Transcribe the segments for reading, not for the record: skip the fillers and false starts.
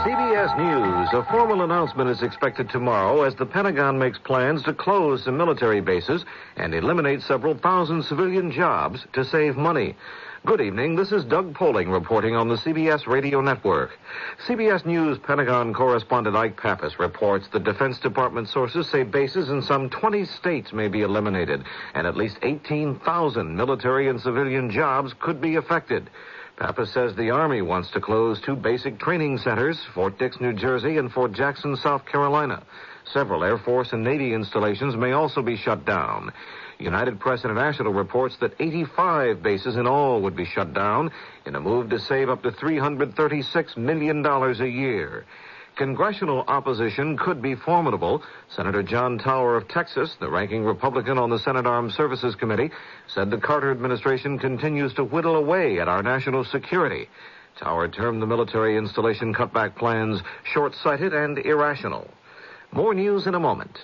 CBS News. A formal announcement is expected tomorrow as the Pentagon makes plans to close some military bases and eliminate several thousand civilian jobs to save money. Good evening. This is Doug Poling reporting on the CBS Radio Network. CBS News Pentagon correspondent Ike Pappas reports the Defense Department sources say bases in some 20 states may be eliminated, and at least 18,000 military and civilian jobs could be affected. Pappas says the Army wants to close 2 basic training centers, Fort Dix, New Jersey, and Fort Jackson, South Carolina. Several Air Force and Navy installations may also be shut down. United Press International reports that 85 bases in all would be shut down in a move to save up to $336 million a year. Congressional opposition could be formidable. Senator John Tower of Texas, the ranking Republican on the Senate Armed Services Committee, said the Carter administration continues to whittle away at our national security. Tower termed the military installation cutback plans short-sighted and irrational. More news in a moment.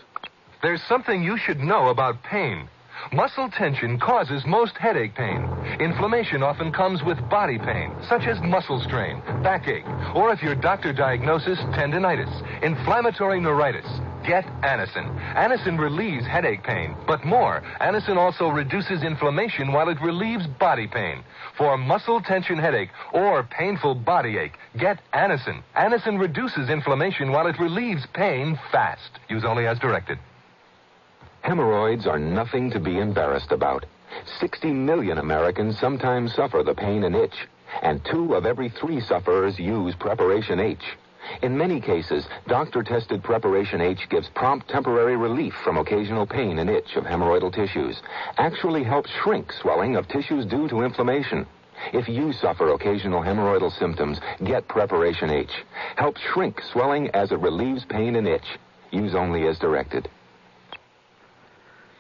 There's something you should know about pain. Muscle tension causes most headache pain. Inflammation often comes with body pain, such as muscle strain, backache, or if your doctor diagnoses tendinitis, inflammatory neuritis. Get Anacin. Anacin relieves headache pain, but more, Anacin also reduces inflammation while it relieves body pain. For muscle tension headache or painful body ache, get Anacin. Anacin reduces inflammation while it relieves pain fast. Use only as directed. Hemorrhoids are nothing to be embarrassed about. 60 million Americans sometimes suffer the pain and itch, and 2 of every 3 sufferers use Preparation H. In many cases, doctor-tested Preparation H gives prompt temporary relief from occasional pain and itch of hemorrhoidal tissues, actually helps shrink swelling of tissues due to inflammation. If you suffer occasional hemorrhoidal symptoms, get Preparation H. Helps shrink swelling as it relieves pain and itch. Use only as directed.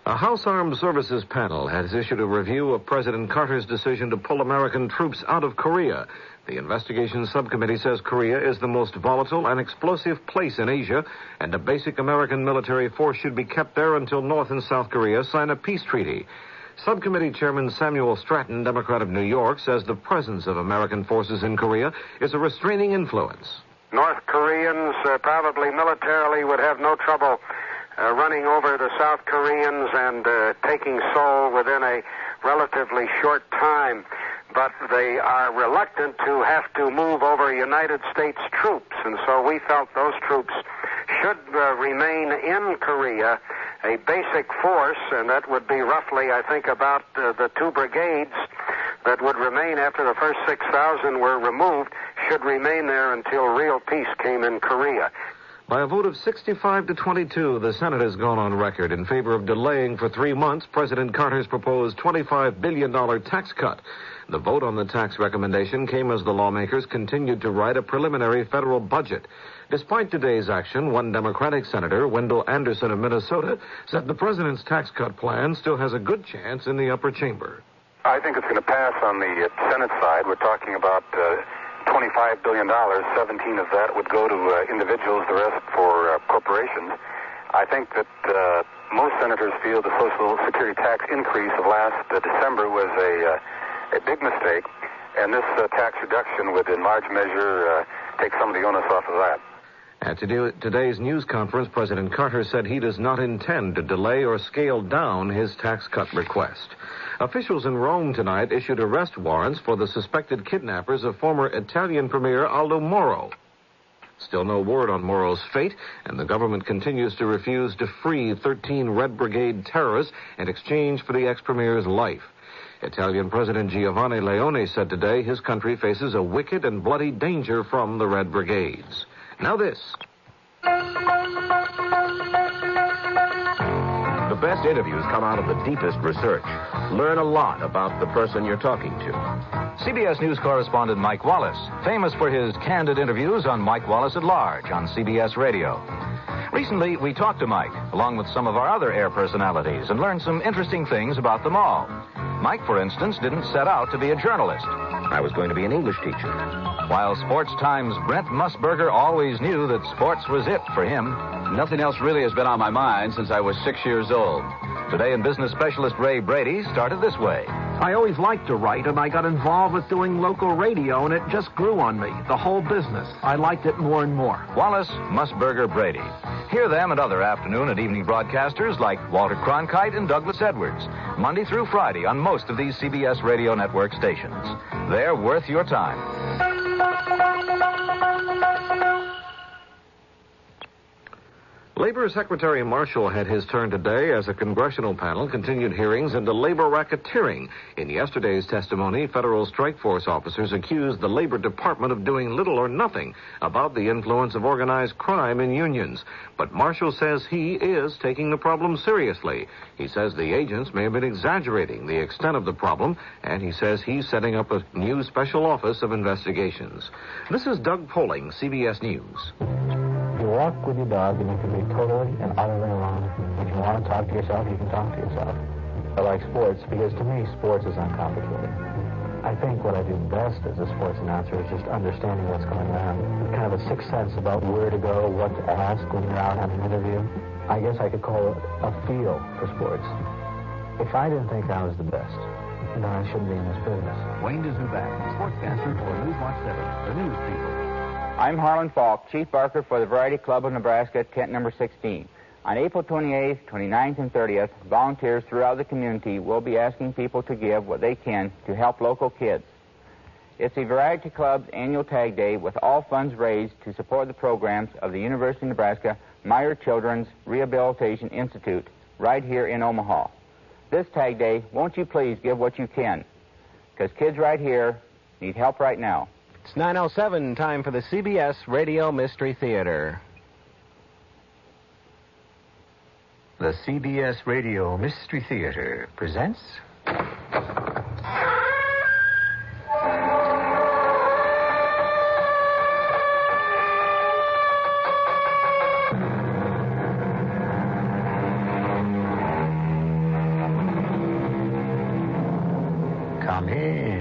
A House Armed Services panel has issued a review of President Carter's decision to pull American troops out of Korea. The investigation subcommittee says Korea is the most volatile and explosive place in Asia, and a basic American military force should be kept there until North and South Korea sign a peace treaty. Subcommittee Chairman Samuel Stratton, Democrat of New York, says the presence of American forces in Korea is a restraining influence. North Koreans probably militarily would have no trouble running over the South Koreans and taking Seoul within a relatively short time. But they are reluctant to have to move over United States troops, and so we felt those troops should remain in Korea, a basic force, and that would be roughly, I think, about the 2 brigades that would remain after the first 6,000 were removed, should remain there until real peace came in Korea. By a vote of 65 to 22, the Senate has gone on record in favor of delaying for 3 months President Carter's proposed $25 billion tax cut. The vote on the tax recommendation came as the lawmakers continued to write a preliminary federal budget. Despite today's action, one Democratic senator, Wendell Anderson of Minnesota, said the president's tax cut plan still has a good chance in the upper chamber. I think it's going to pass on the Senate side. We're talking about $25 billion. 17 of that would go to individuals, the rest for corporations. I think that most senators feel the Social Security tax increase of last December was a big mistake, and this tax reduction would in large measure take some of the onus off of that. At today's news conference, President Carter said he does not intend to delay or scale down his tax cut request. Officials in Rome tonight issued arrest warrants for the suspected kidnappers of former Italian Premier Aldo Moro. Still no word on Moro's fate, and the government continues to refuse to free 13 Red Brigade terrorists in exchange for the ex-premier's life. Italian President Giovanni Leone said today his country faces a wicked and bloody danger from the Red Brigades. Now this. The best interviews come out of the deepest research. Learn a lot about the person you're talking to. CBS News correspondent Mike Wallace, famous for his candid interviews on Mike Wallace at Large on CBS Radio. Recently, we talked to Mike, along with some of our other air personalities, and learned some interesting things about them all. Mike, for instance, didn't set out to be a journalist. I was going to be an English teacher. While Sports Times' Brent Musburger always knew that sports was it for him. Nothing else really has been on my mind since I was 6 years old. Today in Business specialist Ray Brady started this way. I always liked to write, and I got involved with doing local radio, and it just grew on me. The whole business. I liked it more and more. Wallace, Musburger, Brady. Hear them and other afternoon and evening broadcasters like Walter Cronkite and Douglas Edwards, Monday through Friday on most of these CBS radio network stations. They're worth your time. Labor Secretary Marshall had his turn today as a congressional panel continued hearings into labor racketeering. In yesterday's testimony, federal strike force officers accused the Labor Department of doing little or nothing about the influence of organized crime in unions. But Marshall says he is taking the problem seriously. He says the agents may have been exaggerating the extent of the problem, and he says he's setting up a new special office of investigations. This is Doug Poling, CBS News. You walk with your dog, and you can be totally and utterly alone. If you want to talk to yourself, you can talk to yourself. I like sports because, to me, sports is uncomplicated. I think what I do best as a sports announcer is just understanding what's going on. Kind of a sixth sense about where to go, what to ask when you're out having an interview. I guess I could call it a feel for sports. If I didn't think I was the best, then I shouldn't be in this business. Wayne Dzubak, sportscaster for Newswatch 7, the news people. I'm Harlan Falk, Chief Barker for the Variety Club of Nebraska, tent number 16. On April 28th, 29th, and 30th, volunteers throughout the community will be asking people to give what they can to help local kids. It's the Variety Club's annual Tag Day with all funds raised to support the programs of the University of Nebraska Meyer Children's Rehabilitation Institute right here in Omaha. This Tag Day, won't you please give what you can? Because kids right here need help right now. It's 9:07, time for the CBS Radio Mystery Theater. The CBS Radio Mystery Theater presents... Come in.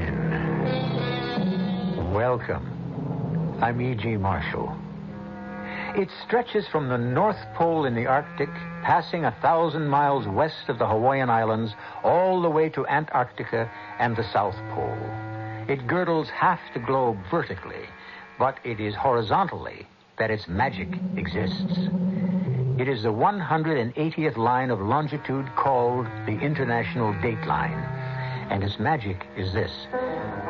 Welcome. I'm E.G. Marshall. It stretches from the North Pole in the Arctic, passing 1,000 miles west of the Hawaiian Islands, all the way to Antarctica and the South Pole. It girdles half the globe vertically, but it is horizontally that its magic exists. It is the 180th line of longitude called the International Dateline. And its magic is this.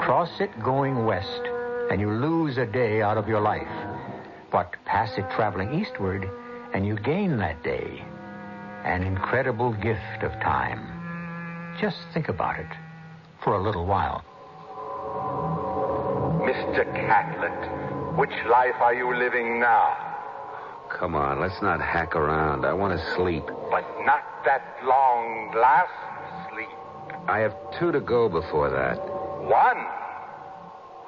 Cross it going west, and you lose a day out of your life. But pass it traveling eastward, and you gain that day. An incredible gift of time. Just think about it for a little while. Mr. Catlett, which life are you living now? Come on, let's not hack around. I want to sleep. But not that long last sleep. I have 2 to go before that. 1.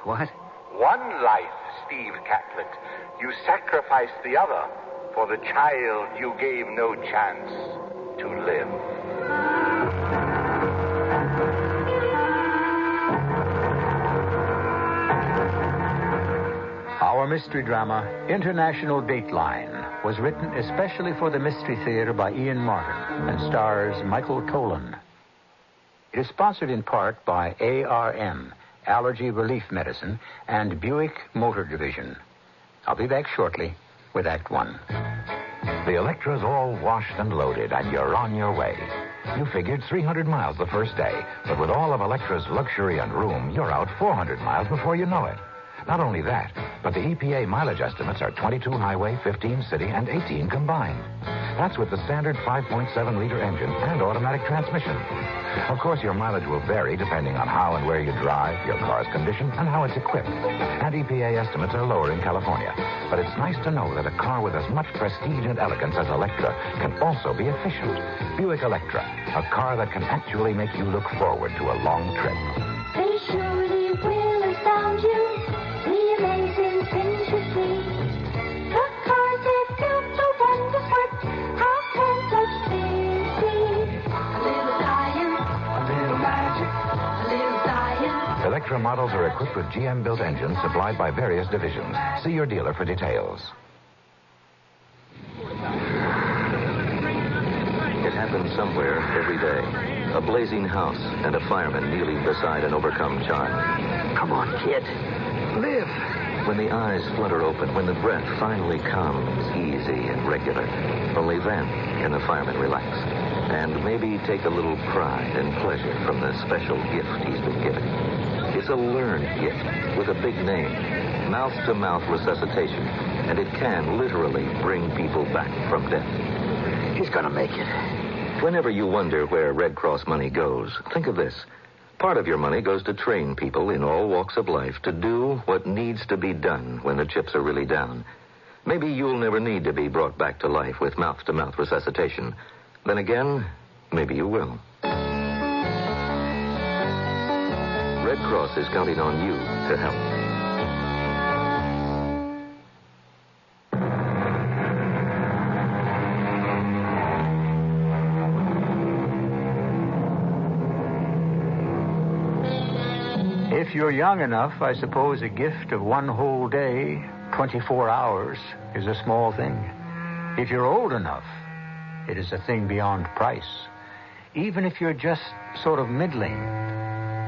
What? 1 life, Steve Catlett. You sacrificed the other for the child you gave no chance to live. Our mystery drama, International Dateline, was written especially for the Mystery Theater by Ian Martin and stars Michael Tolan. It is sponsored in part by ARM, Allergy Relief Medicine, and Buick Motor Division. I'll be back shortly with Act 1. The Electra's all washed and loaded, and you're on your way. You figured 300 miles the first day, but with all of Electra's luxury and room, you're out 400 miles before you know it. Not only that, but the EPA mileage estimates are 22 highway, 15 city, and 18 combined. That's with the standard 5.7-liter engine and automatic transmission. Of course, your mileage will vary depending on how and where you drive, your car's condition, and how it's equipped. And EPA estimates are lower in California. But it's nice to know that a car with as much prestige and elegance as Electra can also be efficient. Buick Electra, a car that can actually make you look forward to a long trip. They surely will astound you, the amazing things you see. The cars they've built so wonderful, how can such things be? A little science, a little magic, a little science. Electra models are equipped with GM-built engines supplied by various divisions. See your dealer for details. It happens somewhere every day. a blazing house, and a fireman kneeling beside an overcome child. Come on, kid. Live. When the eyes flutter open, when the breath finally comes easy and regular, only then can the fireman relax and maybe take a little pride and pleasure from the special gift he's been given. It's a learned gift with a big name, mouth-to-mouth resuscitation, and it can literally bring people back from death. He's gonna make it. Whenever you wonder where Red Cross money goes, think of this. Part of your money goes to train people in all walks of life to do what needs to be done when the chips are really down. Maybe you'll never need to be brought back to life with mouth-to-mouth resuscitation. Then again, maybe you will. Red Cross is counting on you to help. If you're young enough, I suppose a gift of one whole day, 24 hours, is a small thing. If you're old enough, it is a thing beyond price. Even if you're just sort of middling,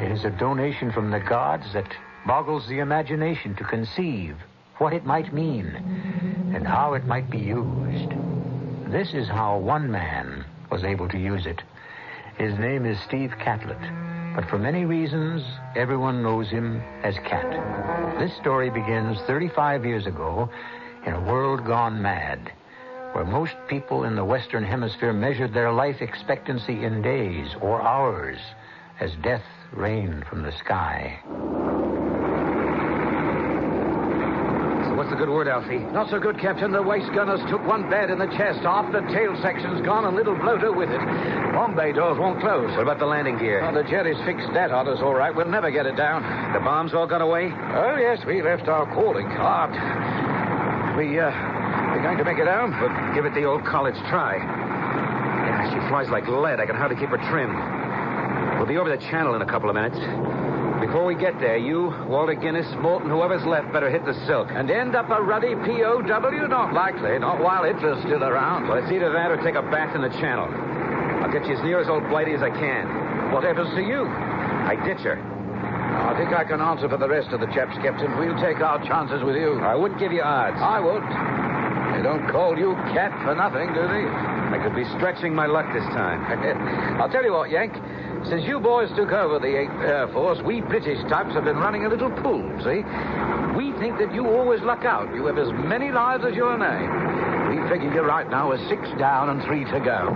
it is a donation from the gods that boggles the imagination to conceive what it might mean and how it might be used. This is how one man was able to use it. His name is Steve Catlett. But for many reasons, everyone knows him as Cat. This story begins 35 years ago in a world gone mad, where most people in the Western Hemisphere measured their life expectancy in days or hours as death rained from the sky. What's the good word, Alfie? Not so good, Captain. The waist gunners took one bad in the chest. Half the tail section's gone and little bloater with it. Bombay doors won't close. What about the landing gear? Oh, the Jerry's fixed that on us all right. We'll never get it down. The bombs all got away? Oh, yes, we left our calling card. We're going to make it home? But give it the old college try. Yeah, she flies like lead. I can hardly keep her trimmed. We'll be over the channel in a couple of minutes. Before we get there, you, Walter Guinness, Morton, whoever's left, better hit the silk. And end up a ruddy POW? Not likely. Not while Hitler's still around. Well, it's either that or take a bath in the channel. I'll get you as near as old Blighty as I can. What happens to you? I ditch her. I think I can answer for the rest of the chaps, Captain. We'll take our chances with you. I wouldn't give you odds. I would. They don't call you Cat for nothing, do they? I could be stretching my luck this time. I'll tell you what, Yank. Since you boys took over the 8th Air Force, we British types have been running a little pool, see? We think that you always luck out. You have as many lives as your name. We figure you right now as 6 down and 3 to go.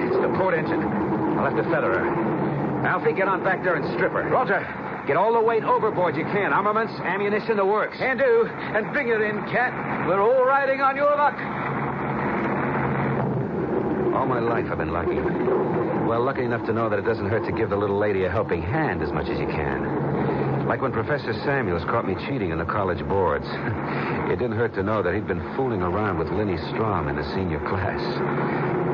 It's the port engine. I'll have to feather her. Alfie, get on back there and strip her. Roger. Get all the weight overboard you can. Armaments, ammunition, the works. Can do. And bring it in, Cat. We're all riding on your luck. All my life I've been lucky. Well, lucky enough to know that it doesn't hurt to give the little lady a helping hand as much as you can. Like when Professor Samuels caught me cheating in the college boards. It didn't hurt to know that he'd been fooling around with Linny Strom in the senior class.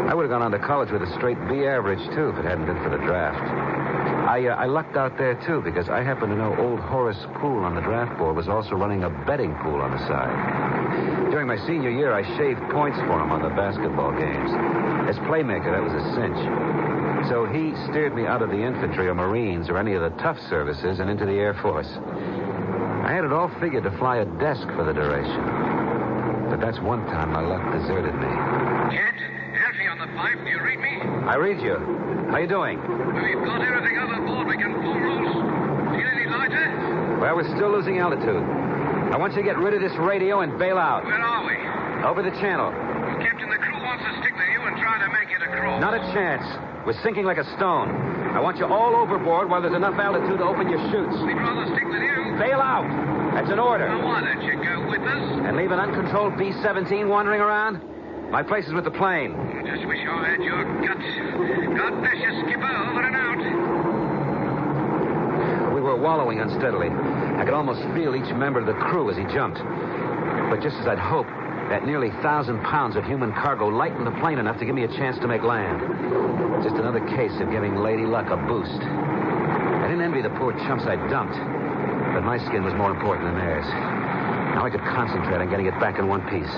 I would have gone on to college with a straight B average, too, if it hadn't been for the draft. I lucked out there, too, because I happen to know old Horace Poole on the draft board was also running a betting pool on the side. During my senior year, I shaved points for him on the basketball games. As playmaker, that was a cinch. So he steered me out of the infantry or Marines or any of the tough services and into the Air Force. I had it all figured to fly a desk for the duration. But that's one time my luck deserted me. Cat, Alfie on the pipe. Do you read me? I read you. How you doing? We've got everything overboard. We can pull loose. Feel any lighter? Well, we're still losing altitude. I want you to get rid of this radio and bail out. Where are we? Over the channel. Captain, the crew wants to stick with you and try to make it across. Not a chance. We're sinking like a stone. I want you all overboard while there's enough altitude to open your chutes. We'd rather stick with you. Bail out. That's an order. Now, why don't you go with us? And leave an uncontrolled B-17 wandering around? My place is with the plane. I just wish I had your guts. God bless you, Skipper. Over and out. We were wallowing unsteadily. I could almost feel each member of the crew as he jumped. But just as I'd hoped, that nearly 1,000 pounds of human cargo lightened the plane enough to give me a chance to make land. Just another case of giving Lady Luck a boost. I didn't envy the poor chumps I dumped, but my skin was more important than theirs. Now I could concentrate on getting it back in one piece.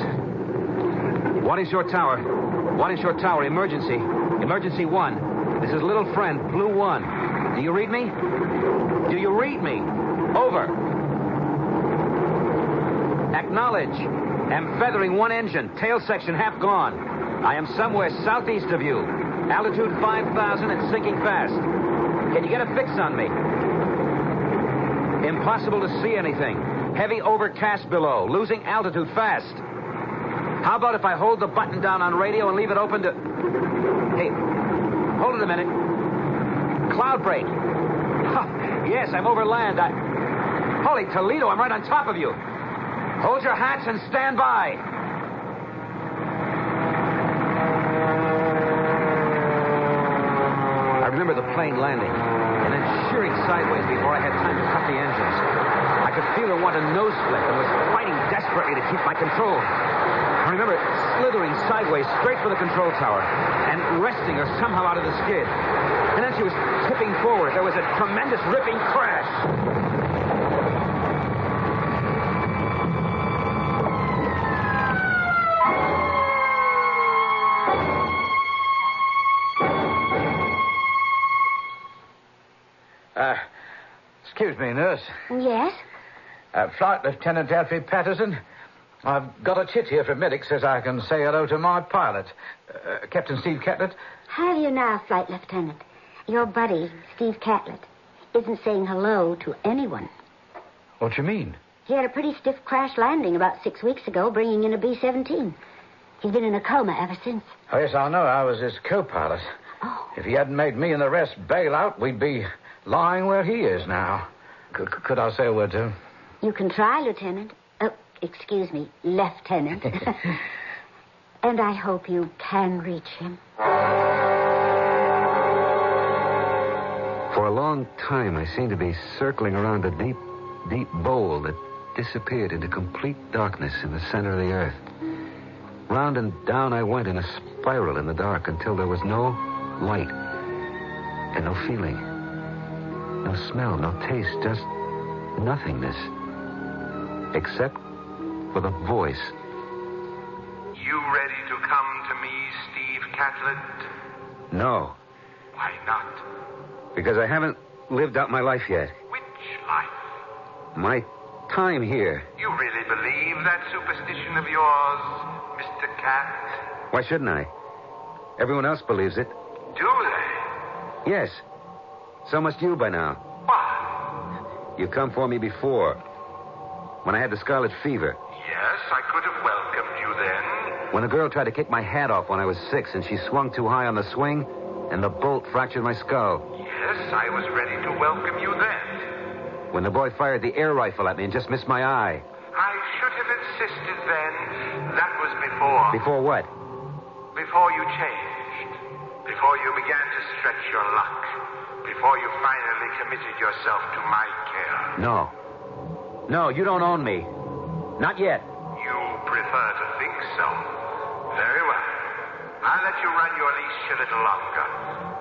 One inshore tower. One inshore tower. Emergency. Emergency 1. This is Little Friend, Blue 1. Do you read me? Do you read me? Over. Acknowledge. Am feathering one engine. Tail section half gone. I am somewhere southeast of you. Altitude 5,000 and sinking fast. Can you get a fix on me? Impossible to see anything. Heavy overcast below. Losing altitude fast. How about if I hold the button down on radio and leave it open to... Hey, hold it a minute. Cloud break. Yes, I'm over land. Holy Toledo, I'm right on top of you. Hold your hats and stand by. I remember the plane landing and then shearing sideways before I had time to cut the engines. I could feel her want a nose flip and was fighting desperately to keep my control. I remember slithering sideways straight for the control tower and wresting her somehow out of the skid. And then she was tipping forward. There was a tremendous ripping crash. Excuse me, nurse. Yes? Flight Lieutenant Alfie Patterson. I've got a chit here from medic. Says I can say hello to my pilot, Captain Steve Catlett. Have you now, Flight Lieutenant? Your buddy, Steve Catlett, isn't saying hello to anyone. What you mean? He had a pretty stiff crash landing about 6 weeks ago, bringing in a B-17. He's been in a coma ever since. Oh, yes, I know. I was his co-pilot. Oh. If he hadn't made me and the rest bail out, we'd be lying where he is now. Could I say a word to him? You can try, Lieutenant. Excuse me, Lieutenant. And I hope you can reach him. For a long time, I seemed to be circling around a deep, deep bowl that disappeared into complete darkness in the center of the earth. Round and down I went in a spiral in the dark until there was no light and no feeling, no smell, no taste, just nothingness, except for the voice. You ready to come to me, Steve Catlett? No, Why not? because I haven't lived out my life yet. Which life? My time here. You really believe that superstition of yours, Mr. Cat? Why shouldn't I? Everyone else believes it. Do they? Yes. So must you by now. Why? You come for me before. When I had the scarlet fever. Yes, I could have welcomed you then. When a girl tried to kick my hat off when I was 6 and she swung too high on the swing and the bolt fractured my skull. Yes, I was ready to welcome you then. When the boy fired the air rifle at me and just missed my eye. I should have insisted then. That was before. Before what? Before you changed. Before you began to stretch your luck. Before you finally committed yourself to my care. No. No, you don't own me. Not yet. You prefer to think so. Very well. I'll let you run your leash a little longer.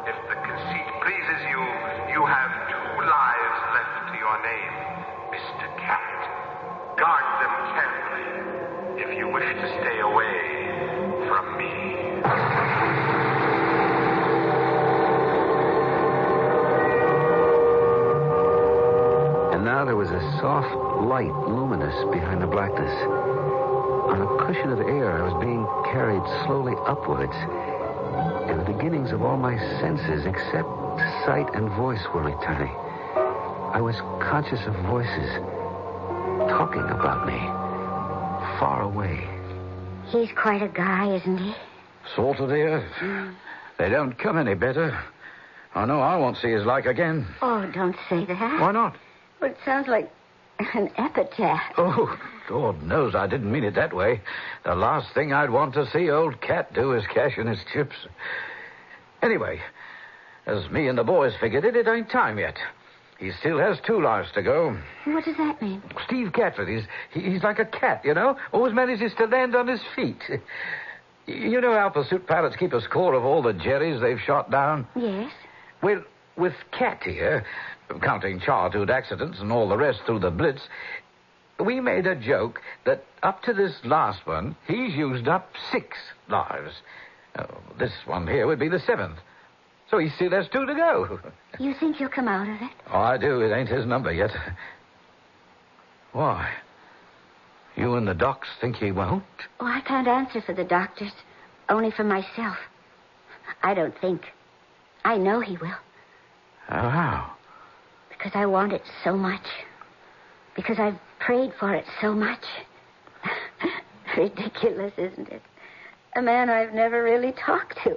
If the conceit pleases you, you have 2 lives left to your name, Mr. Cat. Guard them carefully if you wish to stay away from me. And now there was a soft light, luminous behind the blackness. On a cushion of air, I was being carried slowly upwards. And the beginnings of all my senses, except sight and voice, were returning. I was conscious of voices talking about me, far away. He's quite a guy, isn't he? Salt of the earth. They don't come any better. I know I won't see his like again. Oh, don't say that. Why not? Well, it sounds like an epitaph. Oh, Lord knows I didn't mean it that way. The last thing I'd want to see old Cat do is cash in his chips. Anyway, as me and the boys figured it, it ain't time yet. He still has 2 lives to go. What does that mean? Steve Catlett, he's like a cat, you know? Always manages to land on his feet. You know how pursuit pilots keep a score of all the Jerrys they've shot down? Yes. Well, with Cat here, counting childhood accidents and all the rest through the Blitz, we made a joke that up to this last one, he's used up 6 lives. Oh, this one here would be the 7th. So you see, there's 2 to go. You think you'll come out of it? Oh, I do. It ain't his number yet. Why? You and the docs think he won't? Oh, I can't answer for the doctors. Only for myself. I don't think. I know he will. Oh, how? Because I want it so much. Because I've prayed for it so much. Ridiculous, isn't it? A man I've never really talked to.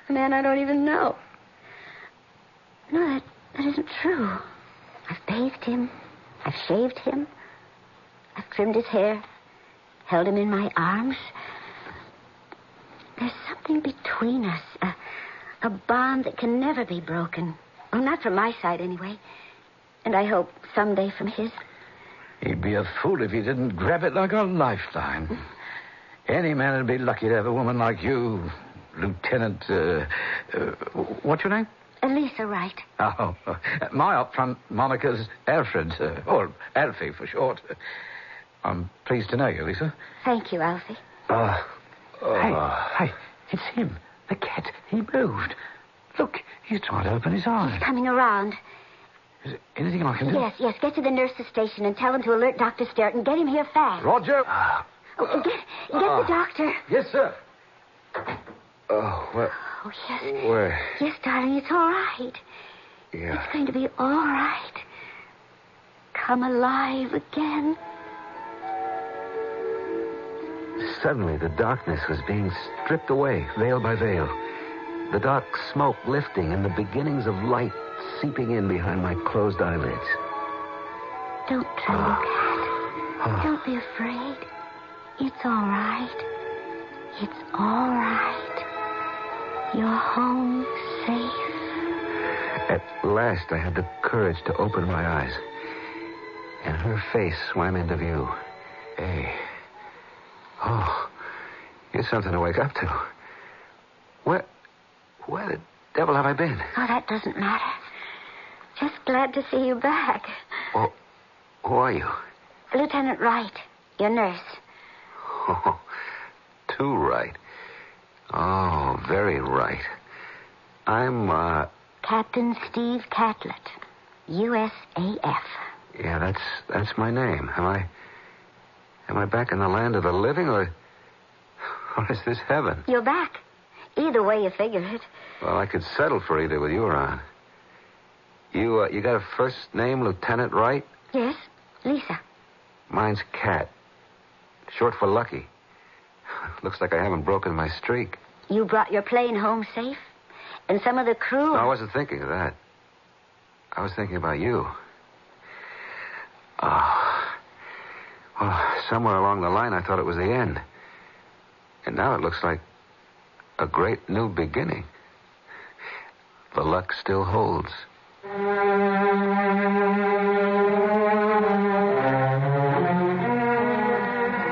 A man I don't even know. No, that isn't true. I've bathed him. I've shaved him. I've trimmed his hair. Held him in my arms. There's something between us. A bond that can never be broken. Well, not from my side, anyway. And I hope someday from his. He'd be a fool if he didn't grab it like a lifeline. Any man would be lucky to have a woman like you, Lieutenant... what's your name? Lisa Wright. Oh, my upfront moniker's Alfred, or Alfie for short. I'm pleased to know you, Lisa. Thank you, Alfie. Hey, it's him, the cat. He moved. Look, he's trying to open his eyes. He's coming around. Is there anything I can do? Yes. Get to the nurse's station and tell him to alert Dr. Sterrett and get him here fast. Roger. Get the doctor. Yes, sir. Oh, what? Oh, yes. Where? Yes, darling, it's all right. Yeah. It's going to be all right. Come alive again. Suddenly, the darkness was being stripped away, veil by veil. The dark smoke lifting and the beginnings of light seeping in behind my closed eyelids. Don't tremble, Cat. Don't be afraid. It's all right. It's all right. You're home safe. At last, I had the courage to open my eyes. And her face swam into view. Hey. Oh, here's something to wake up to. Where the devil have I been? Oh, that doesn't matter. Just glad to see you back. Well, who are you? Lieutenant Wright, your nurse. Oh, too right. Oh, very right. I'm, Captain Steve Catlett, USAF. Yeah, that's my name. Am I back in the land of the living, or is this heaven? You're back. Either way you figure it. Well, I could settle for either with you around. You got a first name, Lieutenant Wright? Yes, Lisa. Mine's Cat. Short for Lucky. Looks like I haven't broken my streak. You brought your plane home safe? And some of the crew... No, I wasn't thinking of that. I was thinking about you. Oh. Well, somewhere along the line, I thought it was the end. And now it looks like a great new beginning. The luck still holds.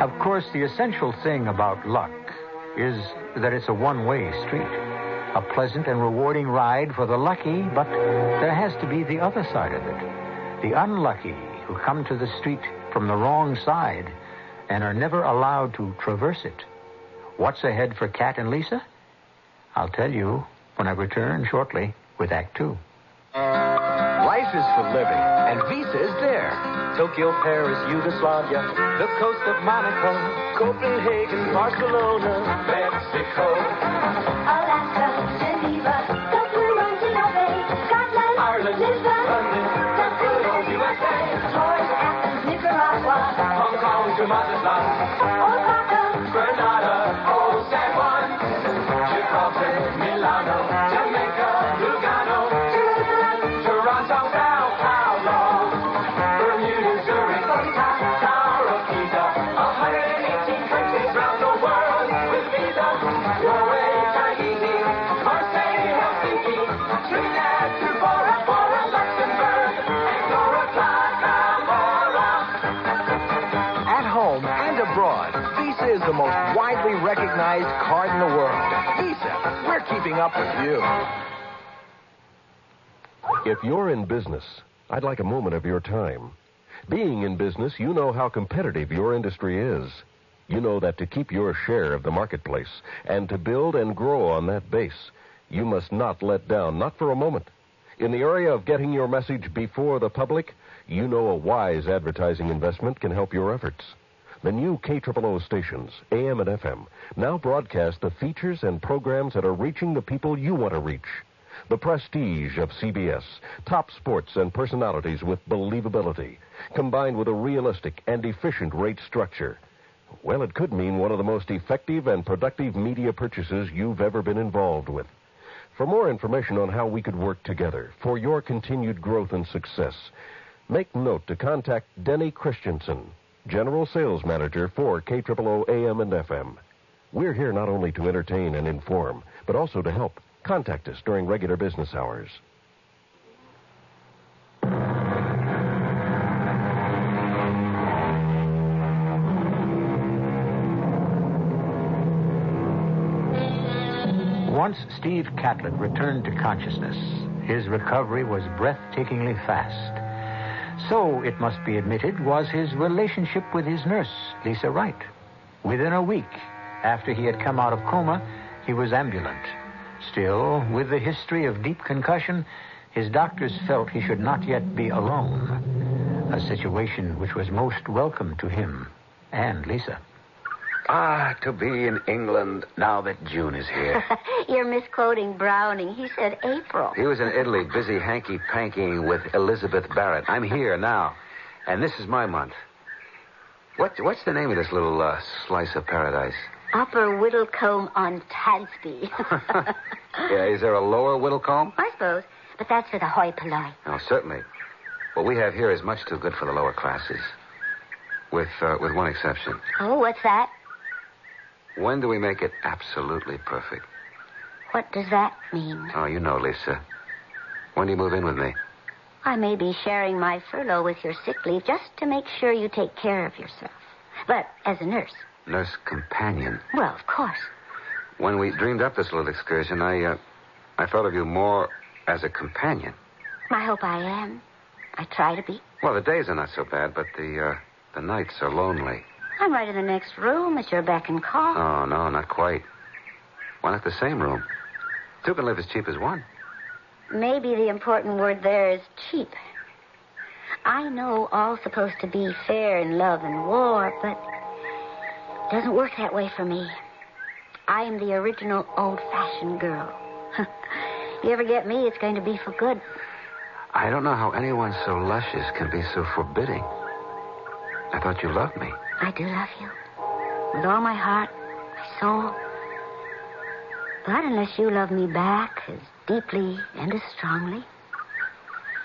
Of course, the essential thing about luck is that it's a one-way street. A pleasant and rewarding ride for the lucky, but there has to be the other side of it. The unlucky who come to the street from the wrong side and are never allowed to traverse it. What's ahead for Cat and Lisa? I'll tell you when I return shortly with Act 2. Life is for living, and Visa is there. Tokyo, Paris, Yugoslavia, the coast of Monaco, Copenhagen, Barcelona, Mexico, Alaska, Geneva, Dublin, Bay, Scotland, Ireland, Lisbon, London, the good old USA, Tours, Athens, Nicaragua, Hong Kong to Mazatlan, Osaka, Grenada, Old San Juan, Gibraltar, Milano, Jamaica, Lugano, Jerusalem, Toronto, Sao Paulo, Bermuda, Zurich, Tower of Pisa, 118 countries around the world with Visa. Norway, Tahiti, Marseille, Helsinki, Trinidad to Bora Bora, Luxembourg, Angora, Clara. At home and abroad, Visa is the most widely recognized card in the world. Visa, we're keeping up with you. If you're in business, I'd like a moment of your time. Being in business, you know how competitive your industry is. You know that to keep your share of the marketplace and to build and grow on that base, you must not let down, not for a moment. In the area of getting your message before the public, you know a wise advertising investment can help your efforts. The new KOOO stations, AM and FM, now broadcast the features and programs that are reaching the people you want to reach. The prestige of CBS, top sports and personalities with believability, combined with a realistic and efficient rate structure. Well, it could mean one of the most effective and productive media purchases you've ever been involved with. For more information on how we could work together for your continued growth and success, make note to contact Denny Christensen, General Sales Manager for KOOO AM and FM. We're here not only to entertain and inform, but also to help. Contact us during regular business hours. Once Steve Catlett returned to consciousness, his recovery was breathtakingly fast. So, it must be admitted, was his relationship with his nurse, Lisa Wright. Within a week after he had come out of coma, he was ambulant. Still, with the history of deep concussion, his doctors felt he should not yet be alone, a situation which was most welcome to him and Lisa. To be in England now that June is here. You're misquoting Browning. He said April. He was in Italy, busy hanky-pankying with Elizabeth Barrett. I'm here now, and this is my month. What's the name of this little slice of paradise? Upper Whittlecombe on Tadsby. Yeah, is there a lower Whittlecombe? I suppose, but that's for the hoi polloi. Oh, certainly. What we have here is much too good for the lower classes, with one exception. Oh, what's that? When do we make it absolutely perfect? What does that mean? Oh, you know, Lisa. When do you move in with me? I may be sharing my furlough with your sick leave just to make sure you take care of yourself. But as a nurse. Nurse companion? Well, of course. When we dreamed up this little excursion, I thought of you more as a companion. I hope I am. I try to be. Well, the days are not so bad, but the nights are lonely. I'm right in the next room at your beck and call. Oh, no, not quite. Why not the same room? Two can live as cheap as one. Maybe the important word there is cheap. I know all's supposed to be fair in love and war, but it doesn't work that way for me. I am the original old-fashioned girl. You ever get me, it's going to be for good. I don't know how anyone so luscious can be so forbidding. I thought you loved me. I do love you. With all my heart, my soul. But unless you love me back as deeply and as strongly,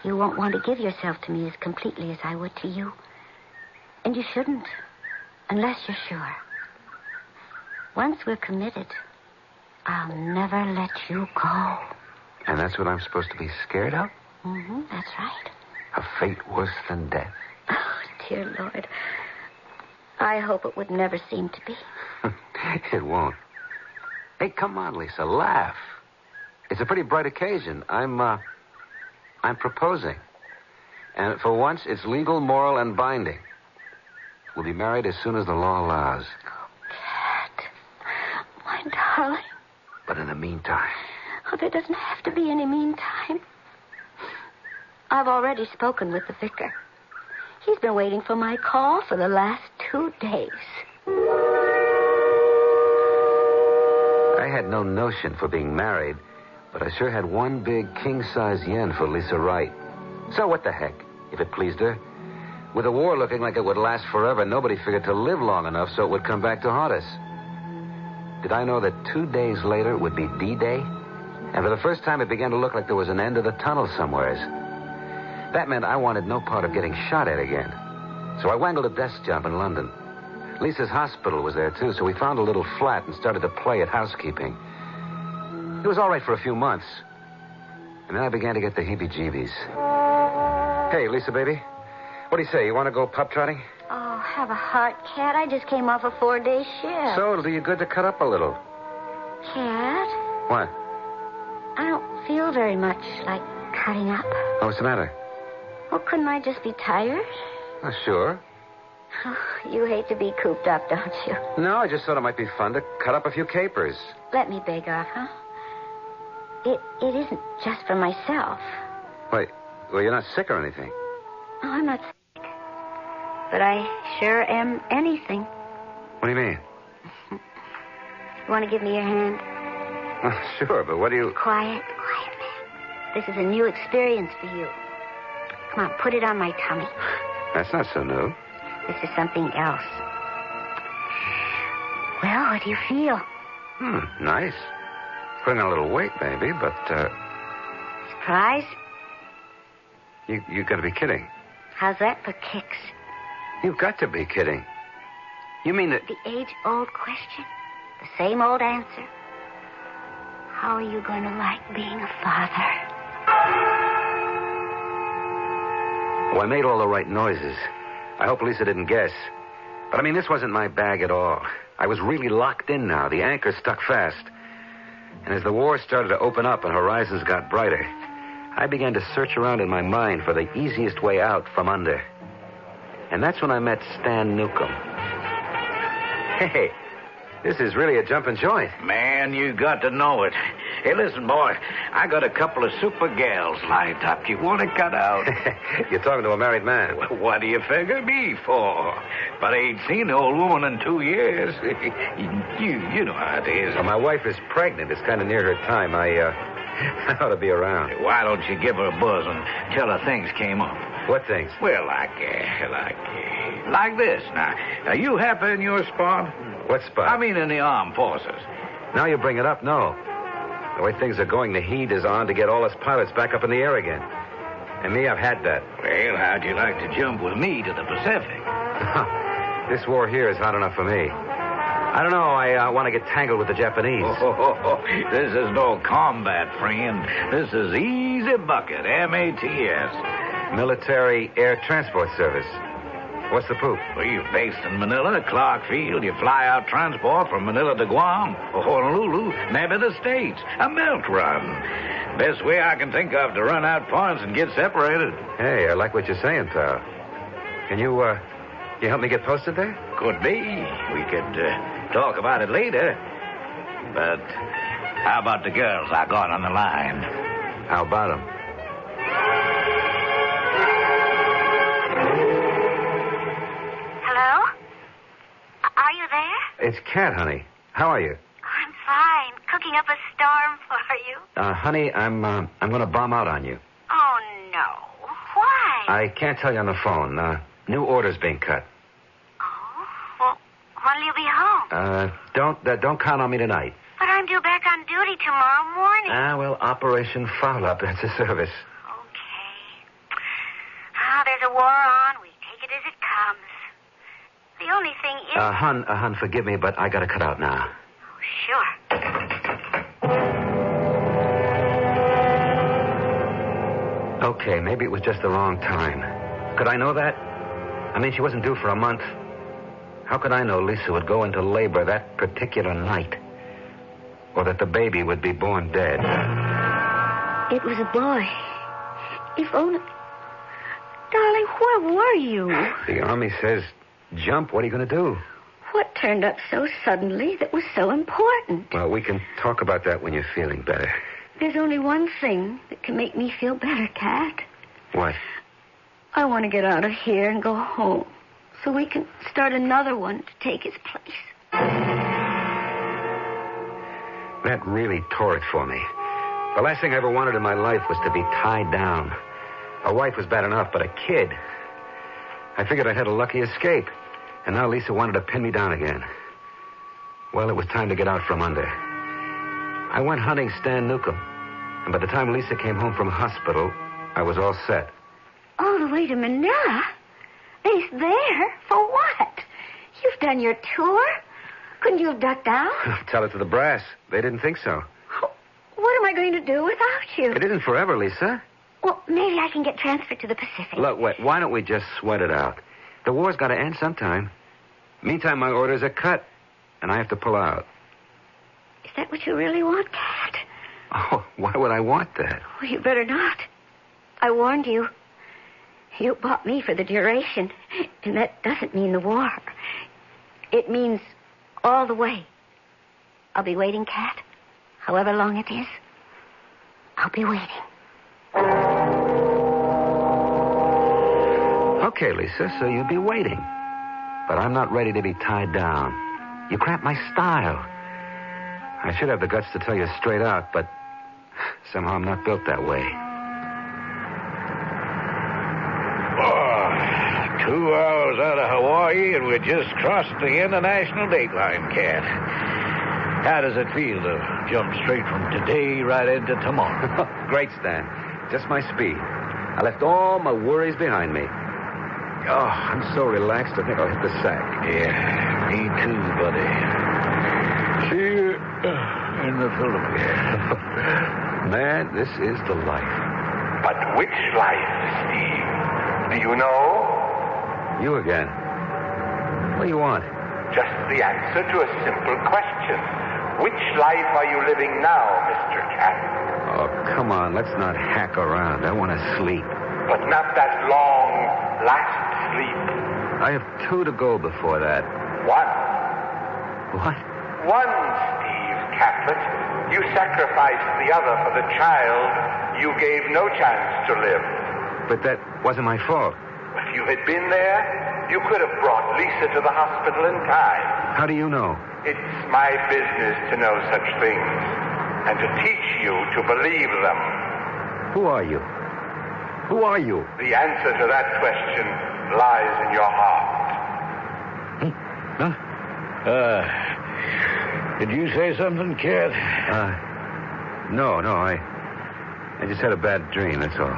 you won't want to give yourself to me as completely as I would to you. And you shouldn't, unless you're sure. Once we're committed, I'll never let you go. And that's what I'm supposed to be scared of? Mm-hmm, that's right. A fate worse than death. Oh, dear Lord. I hope it would never seem to be. It won't. Hey, come on, Lisa, laugh. It's a pretty bright occasion. I'm proposing. And for once, it's legal, moral, and binding. We'll be married as soon as the law allows. Cat. My darling. But in the meantime... Oh, there doesn't have to be any meantime. I've already spoken with the vicar. He's been waiting for my call for the last 2 days. I had no notion for being married, but I sure had one big king-size yen for Lisa Wright. So what the heck, if it pleased her? With the war looking like it would last forever, nobody figured to live long enough so it would come back to haunt us. Did I know that 2 days later it would be D-Day? And for the first time, it began to look like there was an end of the tunnel somewheres. That meant I wanted no part of getting shot at again. So I wangled a desk job in London. Lisa's hospital was there, too, so we found a little flat and started to play at housekeeping. It was all right for a few months. And then I began to get the heebie-jeebies. Hey, Lisa, baby. What do you say? You want to go pub trotting? Oh, have a heart, Cat. I just came off a 4-day shift. So it'll do you good to cut up a little. Cat? What? I don't feel very much like cutting up. Oh, what's the matter? Well, couldn't I just be tired? Oh, sure. Oh, you hate to be cooped up, don't you? No, I just thought it might be fun to cut up a few capers. Let me beg off, huh? It isn't just for myself. Wait, well, you're not sick or anything. Oh, I'm not sick. But I sure am anything. What do you mean? You want to give me your hand? Well, sure, but what do you... Quiet, man. This is a new experience for you. Come on, put it on my tummy. That's not so new. This is something else. Well, what do you feel? Nice. Putting on a little weight, maybe, but, Surprise? You gotta be kidding. How's that for kicks? You've got to be kidding. You mean that... The age-old question. The same old answer. How are you going to like being a father? Oh, I made all the right noises. I hope Lisa didn't guess. But, I mean, this wasn't my bag at all. I was really locked in now. The anchor stuck fast. And as the war started to open up and horizons got brighter, I began to search around in my mind for the easiest way out from under. And that's when I met Stan Newcomb. Hey, this is really a jumping joint. Man, you got to know it. Hey, listen, boy, I got a couple of super gals lined up. You want to cut out? You're talking to a married man. Well, what do you figure me for? But I ain't seen the old woman in 2 years. you know how it is. Well, my wife is pregnant. It's kind of near her time. I ought to be around. Why don't you give her a buzz and tell her things came up? What things? Well, like this. Now, are you happy in your spot? What spot? I mean in the armed forces. Now you bring it up, no. The way things are going, the heat is on to get all us pilots back up in the air again. And me, I've had that. Well, how'd you like to jump with me to the Pacific? This war here is hot enough for me. I don't know. I want to get tangled with the Japanese. This is no combat, friend. This is easy bucket, MATS. Military Air Transport Service. What's the poop? Well, you're based in Manila, Clark Field. You fly out transport from Manila to Guam, or Honolulu, maybe the States. A milk run. Best way I can think of to run out points and get separated. Hey, I like what you're saying, pal. Can you help me get posted there? Could be. We could talk about it later. But how about the girls I got on the line? How about them? Hello? Are you there? It's Kat, honey. How are you? I'm fine. Cooking up a storm for you. Honey, I'm going to bomb out on you. Oh, no. Why? I can't tell you on the phone. New orders being cut. Oh? Well, when'll you be home? Don't count on me tonight. But I'm due back on duty tomorrow morning. Well, Operation Foul-Up. That's a service. Okay. There's a war on. We take it as it comes. The only thing is... Hun, forgive me, but I gotta cut out now. Oh, sure. Okay, maybe it was just the wrong time. Could I know that? I mean, she wasn't due for a month. How could I know Lisa would go into labor that particular night? Or that the baby would be born dead? It was a boy. If only... Darling, where were you? The Army says, jump. What are you going to do? What turned up so suddenly that was so important? Well, we can talk about that when you're feeling better. There's only one thing that can make me feel better, Kat. What? I want to get out of here and go home so we can start another one to take its place. That really tore it for me. The last thing I ever wanted in my life was to be tied down. A wife was bad enough, but a kid. I figured I had a lucky escape. And now Lisa wanted to pin me down again. Well, it was time to get out from under. I went hunting Stan Newcomb. And by the time Lisa came home from hospital, I was all set. All the way to Manila? Base there? For what? You've done your tour? Couldn't you have ducked out? Tell it to the brass. They didn't think so. What am I going to do without you? It isn't forever, Lisa. Well, maybe I can get transferred to the Pacific. Look, why don't we just sweat it out? The war's got to end sometime. Meantime, my orders are cut, and I have to pull out. Is that what you really want, Kat? Oh, why would I want that? Well, you better not. I warned you. You bought me for the duration, and that doesn't mean the war. It means all the way. I'll be waiting, Cat. However long it is, I'll be waiting. Okay, Lisa, so you'll be waiting. But I'm not ready to be tied down. You cramp my style. I should have the guts to tell you straight out, but somehow I'm not built that way. 2 hours out of Hawaii, and we're just crossed the international dateline, Cat. How does it feel to jump straight from today right into tomorrow? Great, Stan. Just my speed. I left all my worries behind me. Oh, I'm so relaxed, I think I'll hit the sack. Yeah, me too, buddy. See you in the Philippines. Man, this is the life. But which life, Steve? Do you know? You again. What do you want? Just the answer to a simple question. Which life are you living now, Mr. Cat? Oh, come on. Let's not hack around. I want to sleep. But not that long, last sleep. I have 2 to go before that. 1. What? 1, Steve Catlett. You sacrificed the other for the child you gave no chance to live. But that wasn't my fault. If you had been there, you could have brought Lisa to the hospital in time. How do you know? It's my business to know such things and to teach you to believe them. Who are you? Who are you? The answer to that question lies in your heart. Did you say something, Cat? No, I just had a bad dream, that's all.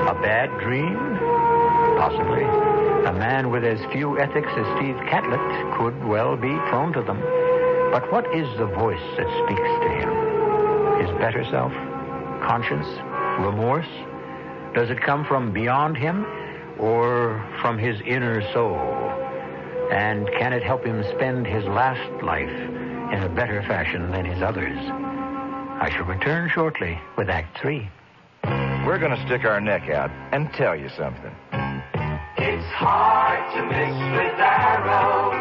A bad dream? Possibly. A man with as few ethics as Steve Catlett could well be prone to them. But what is the voice that speaks to him? His better self? Conscience? Remorse? Does it come from beyond him or from his inner soul? And can it help him spend his last life in a better fashion than his others? I shall return shortly with Act 3. We're going to stick our neck out and tell you something. It's hard to mix with Arrow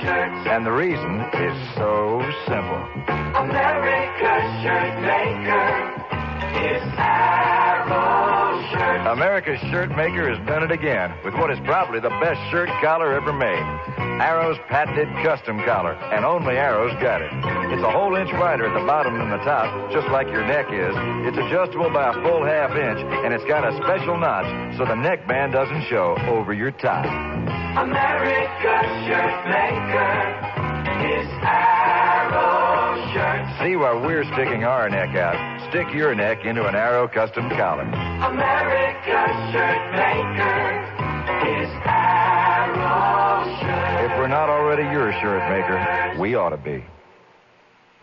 shirts. And the reason is so simple. America's shirt maker is Arrow shirts. America's shirt maker has done it again with what is probably the best shirt collar ever made. Arrow's patented custom collar, and only Arrow's got it. It's a whole inch wider at the bottom than the top, just like your neck is. It's adjustable by a full half inch, and it's got a special notch so the neckband doesn't show over your tie. America's shirt maker is Arrow shirts. See why we're sticking our neck out. Stick your neck into an Arrow custom collar. America's shirt maker is Arrow shirts. If we're not already your shirt maker, we ought to be.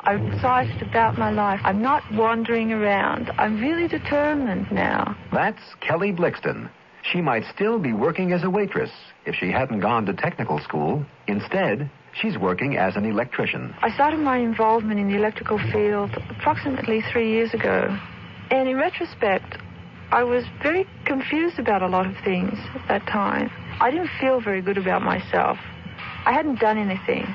I've decided about my life. I'm not wandering around. I'm really determined now. That's Kelly Blixton. She might still be working as a waitress if she hadn't gone to technical school. Instead, she's working as an electrician. I started my involvement in the electrical field approximately 3 years ago. And in retrospect, I was very confused about a lot of things at that time. I didn't feel very good about myself. I hadn't done anything.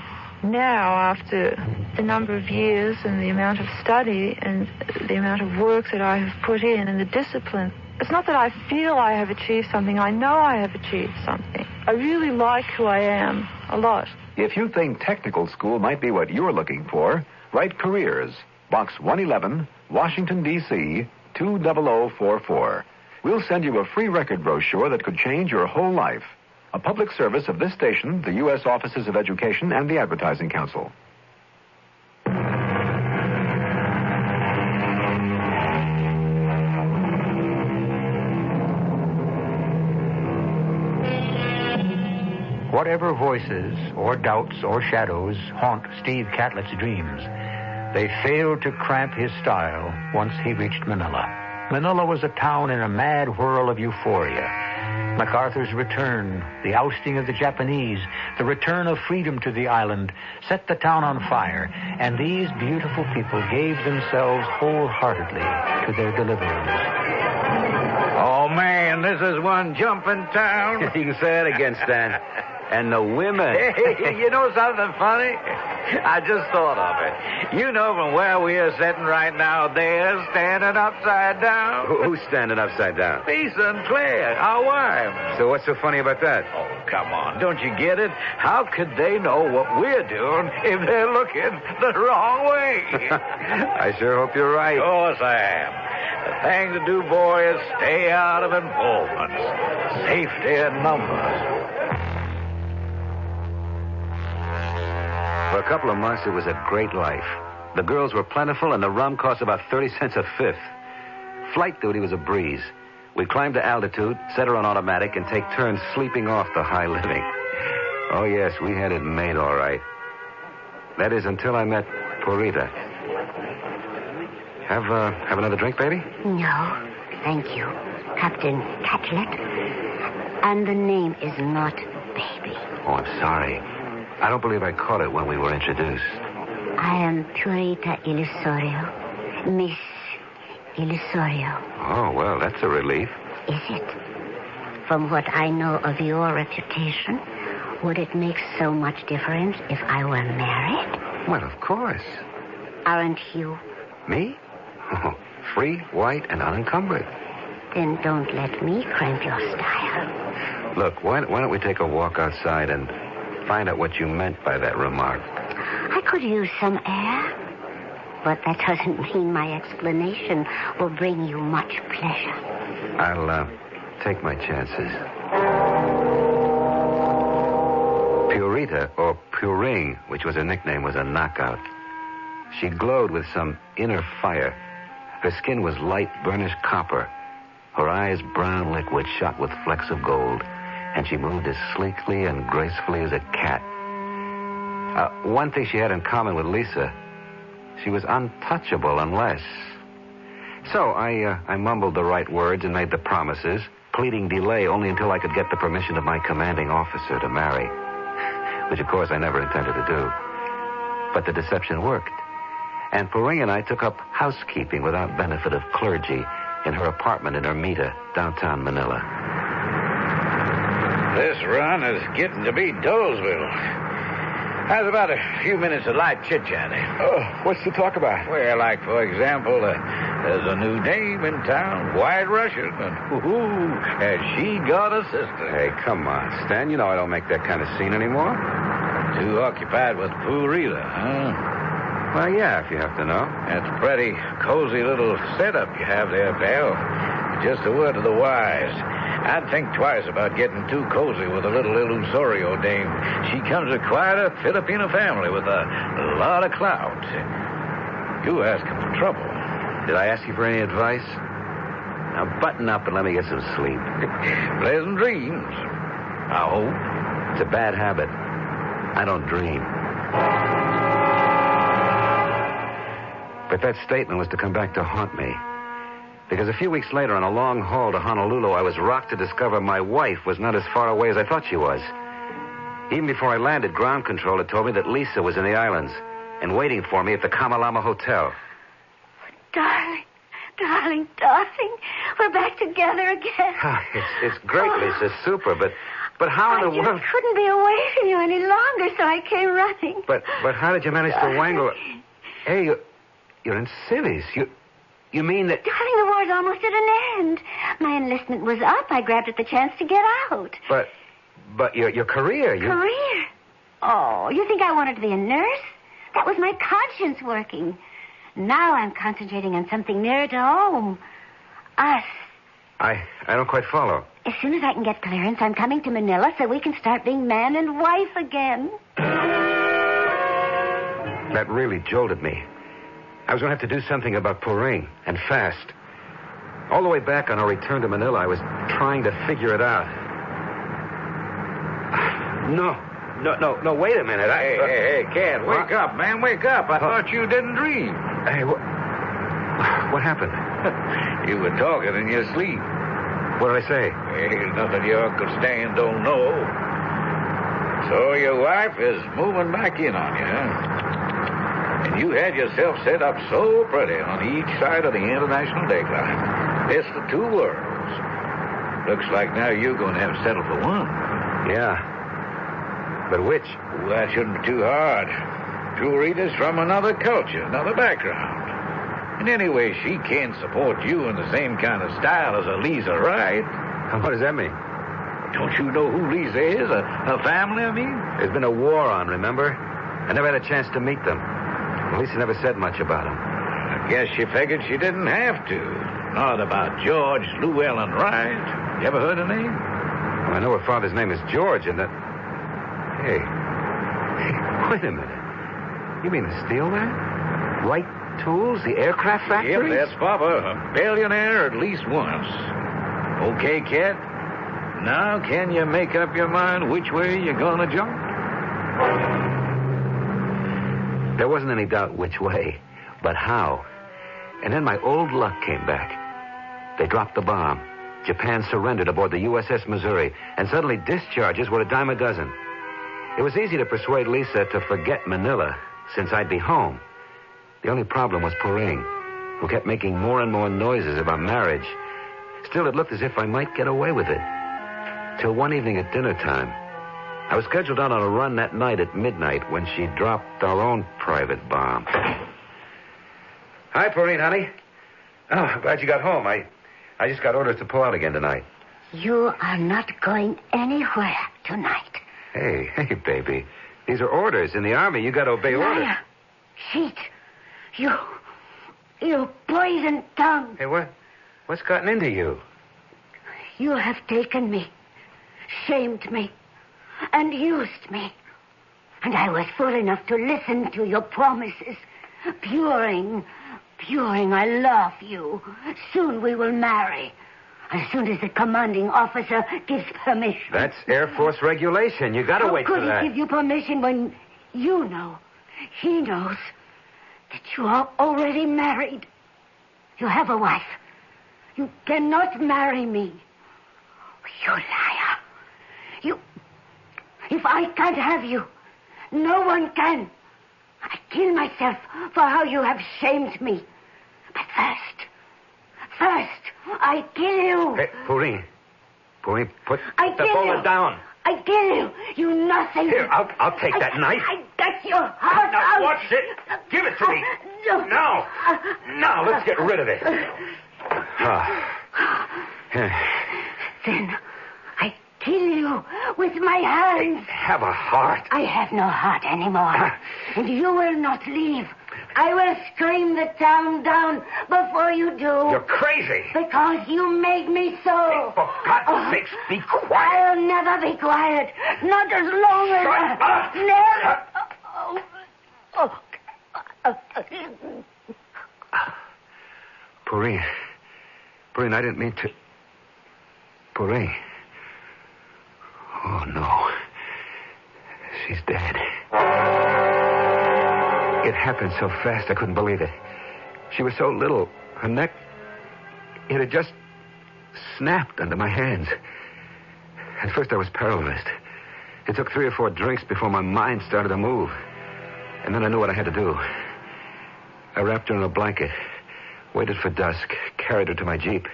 Now, after the number of years and the amount of study and the amount of work that I have put in and the discipline, it's not that I feel I have achieved something. I know I have achieved something. I really like who I am a lot. If you think technical school might be what you're looking for, write Careers, Box 111, Washington, D.C., 20044. We'll send you a free record brochure that could change your whole life. A public service of this station, the U.S. Offices of Education, and the Advertising Council. Whatever voices or doubts or shadows haunt Steve Catlett's dreams, they failed to cramp his style once he reached Manila. Manila was a town in a mad whirl of euphoria. MacArthur's return, the ousting of the Japanese, the return of freedom to the island, set the town on fire, and these beautiful people gave themselves wholeheartedly to their deliverers. Oh, man, this is one jumping town. You can say it again, Stan. And the women. Hey, you know something funny? I just thought of it. You know from where we are sitting right now, they're standing upside down. Who's standing upside down? Lisa and Claire, our wives. So what's so funny about that? Oh, come on. Don't you get it? How could they know what we're doing if they're looking the wrong way? I sure hope you're right. Of course I am. The thing to do, boy, is stay out of involvements. Safety in numbers. For a couple of months, it was a great life. The girls were plentiful, and the rum cost about 30 cents a fifth. Flight duty was a breeze. We'd climb to altitude, set her on automatic, and take turns sleeping off the high living. Oh, yes, we had it made all right. That is, until I met Purita. Have another drink, baby? No, thank you, Captain Catlet. And the name is not Baby. Oh, I'm sorry. I don't believe I caught it when we were introduced. I am Purita Illusorio. Miss Illusorio. Oh, well, that's a relief. Is it? From what I know of your reputation, would it make so much difference if I were married? Well, of course. Aren't you? Me? Oh, free, white, and unencumbered. Then don't let me cramp your style. Look, why don't we take a walk outside and find out what you meant by that remark? I could use some air, but that doesn't mean my explanation will bring you much pleasure. I'll take my chances. Purita, or Puring, which was her nickname, was a knockout. She glowed with some inner fire. Her skin was light burnished copper. Her eyes brown liquid shot with flecks of gold. And she moved as sleekly and gracefully as a cat. One thing she had in common with Lisa, she was untouchable unless... So I mumbled the right words and made the promises, pleading delay only until I could get the permission of my commanding officer to marry. Which, of course, I never intended to do. But the deception worked. And Puring and I took up housekeeping without benefit of clergy in her apartment in Ermita, downtown Manila. This run is getting to be Dolesville. How's about a few minutes of light chit-chatting? Oh, what's to talk about? Well, like, for example, there's a new dame in town, White Russian, and has she got a sister? Hey, come on, Stan. You know I don't make that kind of scene anymore. Too occupied with Purita, huh? Well, yeah, if you have to know. That's a pretty cozy little setup you have there, pal. Just a word to the wise. I'd think twice about getting too cozy with a little Illusorio dame. She comes of quite a Filipino family with a lot of clout. You asking for trouble. Did I ask you for any advice? Now button up and let me get some sleep. Pleasant dreams, I hope. It's a bad habit. I don't dream. But that statement was to come back to haunt me. Because a few weeks later, on a long haul to Honolulu, I was rocked to discover my wife was not as far away as I thought she was. Even before I landed, ground control had told me that Lisa was in the islands and waiting for me at the Kamalama Hotel. Darling, darling, darling, we're back together again. It's great, Lisa. Super, but how in the world... I just couldn't be away from you any longer, so I came running. But how did you manage to wangle... Hey, you're in civvies. You mean that... Darling, the war's almost at an end. My enlistment was up. I grabbed at the chance to get out. But your career... Career? Oh, you think I wanted to be a nurse? That was my conscience working. Now I'm concentrating on something nearer to home. Us. I don't quite follow. As soon as I can get clearance, I'm coming to Manila so we can start being man and wife again. That really jolted me. I was going to have to do something about Puring, and fast. All the way back on our return to Manila, I was trying to figure it out. No, wait a minute. Hey, kid, wake up, man, wake up. I thought you didn't dream. Hey, what happened? You were talking in your sleep. What did I say? Well, nothing your Uncle Stan don't know. So your wife is moving back in on you, huh? And you had yourself set up so pretty on each side of the International Dateline. It's the two worlds. Looks like now you're going to have to settle for one. Yeah. But which? Well, that shouldn't be too hard. True Rita's from another culture, another background. And anyway, she can't support you in the same kind of style as a Lisa Wright. What does that mean? Don't you know who Lisa is? Her family, I mean? There's been a war on, remember? I never had a chance to meet them. Lisa never said much about them. I guess she figured she didn't have to. Not about George Llewellyn Wright. You ever heard her name? Well, I know her father's name is George, and that... Hey, wait a minute. You mean the steel man? Wright Tools, the aircraft factory? Yep, that's Papa. A billionaire at least once. Okay, kid. Now, can you make up your mind which way you're gonna jump? There wasn't any doubt which way, but how. And then my old luck came back. They dropped the bomb. Japan surrendered aboard the USS Missouri, and suddenly discharges were a dime a dozen. It was easy to persuade Lisa to forget Manila, since I'd be home. The only problem was Poring, who kept making more and more noises about marriage. Still, it looked as if I might get away with it. Till one evening at dinner time. I was scheduled out on a run that night at midnight when she dropped our own private bomb. Hi, Poring, honey. Oh, I'm glad you got home. I just got orders to pull out again tonight. You are not going anywhere tonight. Hey, baby. These are orders. In the Army, you got to obey orders. Liar. Cheat. You poison tongue. Hey, what's gotten into you? You have taken me, shamed me, and used me. And I was fool enough to listen to your promises. Puring, I love you. Soon we will marry. As soon as the commanding officer gives permission. That's Air Force regulation. You got to wait for that. How could he give you permission when you know, he knows, that you are already married? You have a wife. You cannot marry me. You liar. If I can't have you, no one can. I kill myself for how you have shamed me. But first, I kill you. Hey, Poring, put I the kill bullet you. down. I kill you. You nothing. Here, I'll take that knife. I got your heart Now, out. watch it. Give it to me. No. Now, let's get rid of it. Then I kill you with my hands. Have a heart. I have no heart anymore. And you will not leave. I will scream the town down before you do. You're crazy. Because you made me so. For God's sakes, be quiet. I'll never be quiet. Not as long as... Shut up. Never. Poring, I didn't mean to... Poring. Oh, no. She's dead. It happened so fast I couldn't believe it. She was so little. Her neck, it had just snapped under my hands. At first I was paralyzed. It took 3 or 4 drinks before my mind started to move. And then I knew what I had to do. I wrapped her in a blanket, waited for dusk, carried her to my Jeep.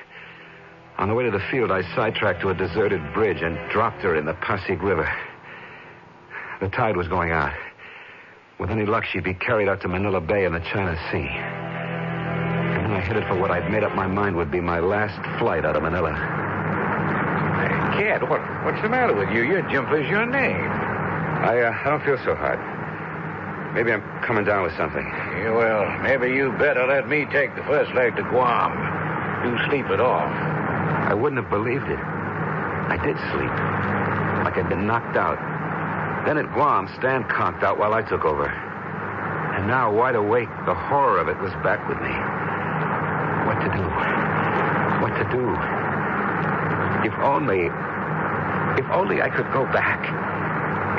On the way to the field, I sidetracked to a deserted bridge and dropped her in the Pasig River. The tide was going out. With any luck, she'd be carried out to Manila Bay in the China Sea. And then I headed for what I'd made up my mind would be my last flight out of Manila. Hey, kid, what's the matter with you? Your jump is your name. I don't feel so hot. Maybe I'm coming down with something. Yeah, well, maybe you better let me take the first leg to Guam. You sleep it off. I wouldn't have believed it. I did sleep. Like I'd been knocked out. Then at Guam, Stan conked out while I took over. And now, wide awake, the horror of it was back with me. What to do? If only I could go back.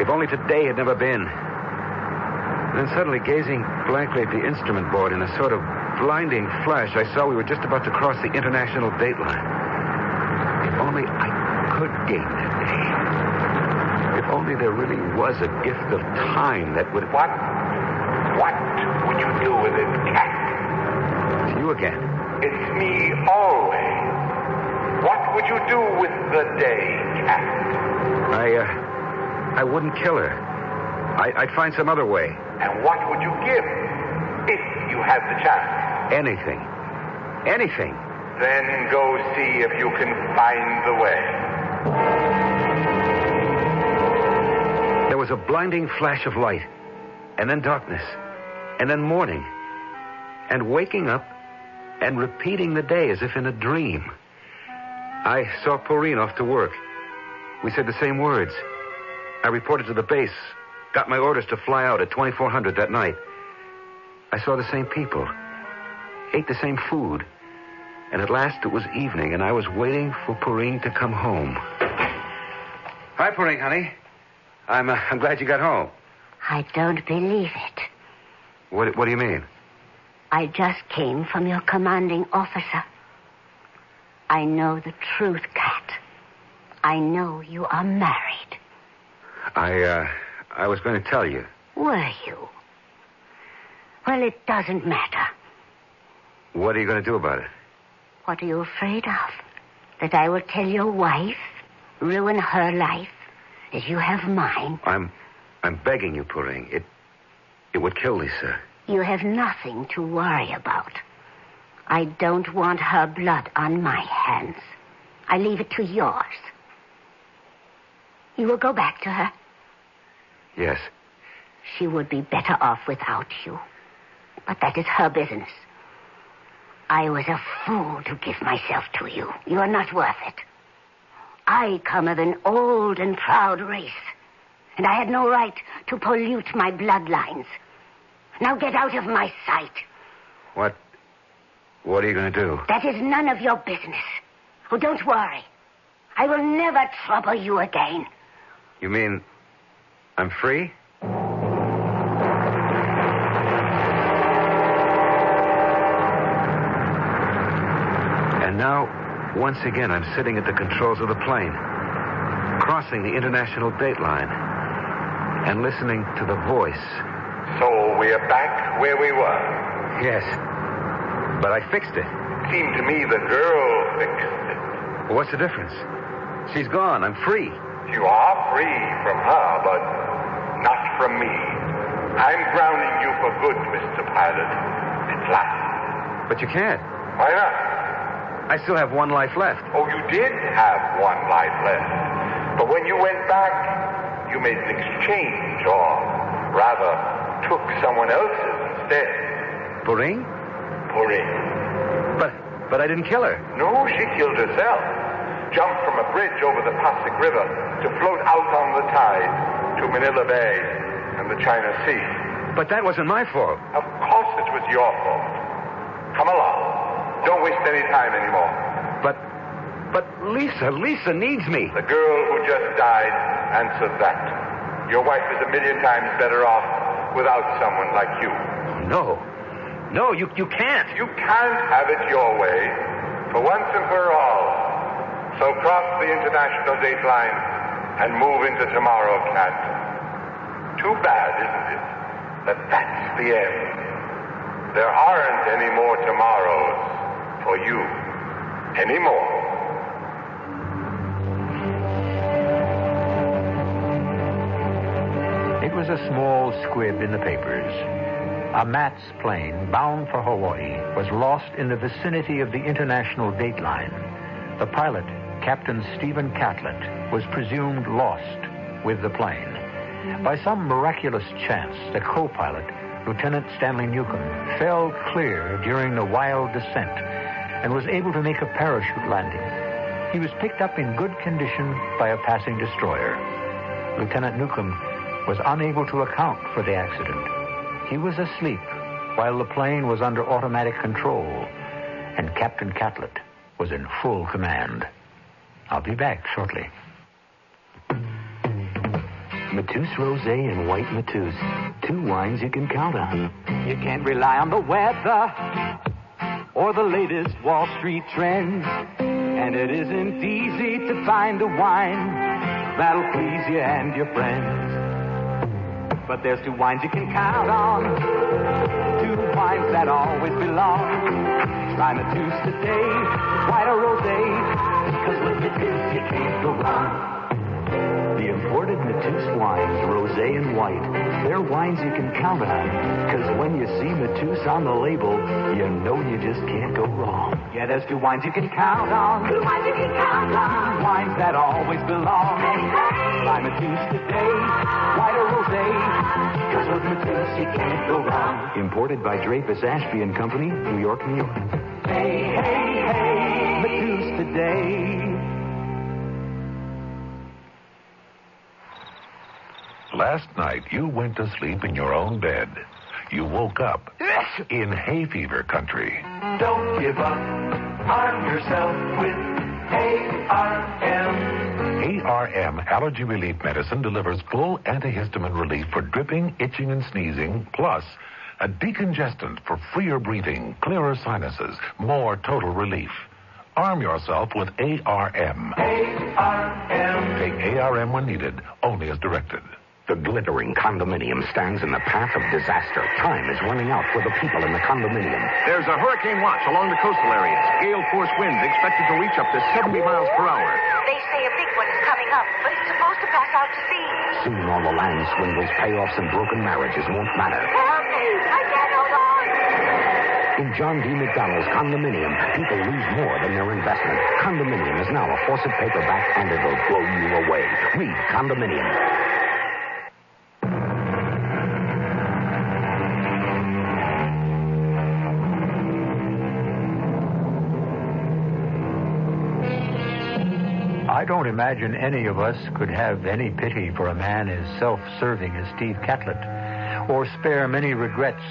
If only today had never been. Then suddenly, gazing blankly at the instrument board in a sort of blinding flash, I saw we were just about to cross the international dateline. If only I could gain that day. If only there really was a gift of time that would... What would you do with it, Cat? It's you again. It's me always. What would you do with the day, Cat? I wouldn't kill her. I'd find some other way. And what would you give if you had the chance? Anything. Anything. Then go see if you can find the way. There was a blinding flash of light, and then darkness, and then morning, and waking up and repeating the day as if in a dream. I saw Porine off to work. We said the same words. I reported to the base, got my orders to fly out at 2400 that night. I saw the same people, ate the same food, and at last it was evening, and I was waiting for Porine to come home. Hi, Porine, honey. I'm glad you got home. I don't believe it. What do you mean? I just came from your commanding officer. I know the truth, Cat. I know you are married. I was going to tell you. Were you? Well, it doesn't matter. What are you going to do about it? What are you afraid of? That I will tell your wife, ruin her life, as you have mine? I'm begging you, Porine. It would kill Lisa. You have nothing to worry about. I don't want her blood on my hands. I leave it to yours. You will go back to her? Yes. She would be better off without you. But that is her business. I was a fool to give myself to you. You are not worth it. I come of an old and proud race, and I had no right to pollute my bloodlines. Now get out of my sight. What are you going to do? That is none of your business. Oh, don't worry. I will never trouble you again. You mean I'm free? And now, once again, I'm sitting at the controls of the plane, crossing the international dateline, and listening to the voice. So we are back where we were. Yes, but I fixed it. Seemed to me the girl fixed it. Well, what's the difference? She's gone. I'm free. You are free from her, but not from me. I'm grounding you for good, Mr. Pilot. It's last. But you can't. Why not? I still have one life left. Oh, you did have one life left. But when you went back, you made an exchange, or rather, took someone else's instead. Porine? Porine. But I didn't kill her. No, she killed herself. Jumped from a bridge over the Pasig River to float out on the tide to Manila Bay and the China Sea. But that wasn't my fault. Of course it was your fault. Come along. Don't waste any time anymore. But Lisa needs me. The girl who just died answers that. Your wife is 1,000,000 times better off without someone like you. No, you can't. You can't have it your way, for once and for all. So cross the international dateline and move into tomorrow, Cat. Too bad, isn't it, that that's the end. There aren't any more tomorrows for you anymore. It was a small squib in the papers. A MATS plane bound for Hawaii was lost in the vicinity of the international dateline. The pilot, Captain Stephen Catlett, was presumed lost with the plane. By some miraculous chance, the co-pilot, Lieutenant Stanley Newcomb, fell clear during the wild descent and was able to make a parachute landing. He was picked up in good condition by a passing destroyer. Lieutenant Newcomb was unable to account for the accident. He was asleep while the plane was under automatic control, and Captain Catlett was in full command. I'll be back shortly. Mateus Rosé and White Mateus. 2 wines you can count on. You can't rely on the weather or the latest Wall Street trends. And it isn't easy to find a wine that'll please you and your friends. But there's two wines you can count on, two wines that always belong. Try Matisse today, white or rosé, 'cause with Matisse you can't go wrong. The imported Matisse wines, rosé and white, they're wines you can count on, 'cause when you see Matisse on the label, you know you just can't go wrong. Yeah, there's two wines you can count on, two wines you can count on, wines that always belong. Try Matisse today, white or rosé, 'cause with Matisse you can't go wrong. Imported by Dreyfus Ashby and Company, New York, New York. Hey, hey, hey, Matisse today. Last night, you went to sleep in your own bed. You woke up in hay fever country. Don't give up. Arm yourself with ARM. ARM Allergy Relief Medicine delivers full antihistamine relief for dripping, itching, and sneezing, plus a decongestant for freer breathing, clearer sinuses, more total relief. Arm yourself with ARM. ARM. Take ARM when needed, only as directed. The glittering condominium stands in the path of disaster. Time is running out for the people in the condominium. There's a hurricane watch along the coastal areas. Gale force winds expected to reach up to 70 miles per hour. They say a big one is coming up, but it's supposed to pass out to sea. Soon all the land swindles, payoffs, and broken marriages won't matter. Help me! I can't hold on. In John D. McDonald's condominium, people lose more than their investment. Condominium is now a Fawcett paperback, and it'll blow you away. Read Condominium. I don't imagine any of us could have any pity for a man as self-serving as Steve Catlett, or spare many regrets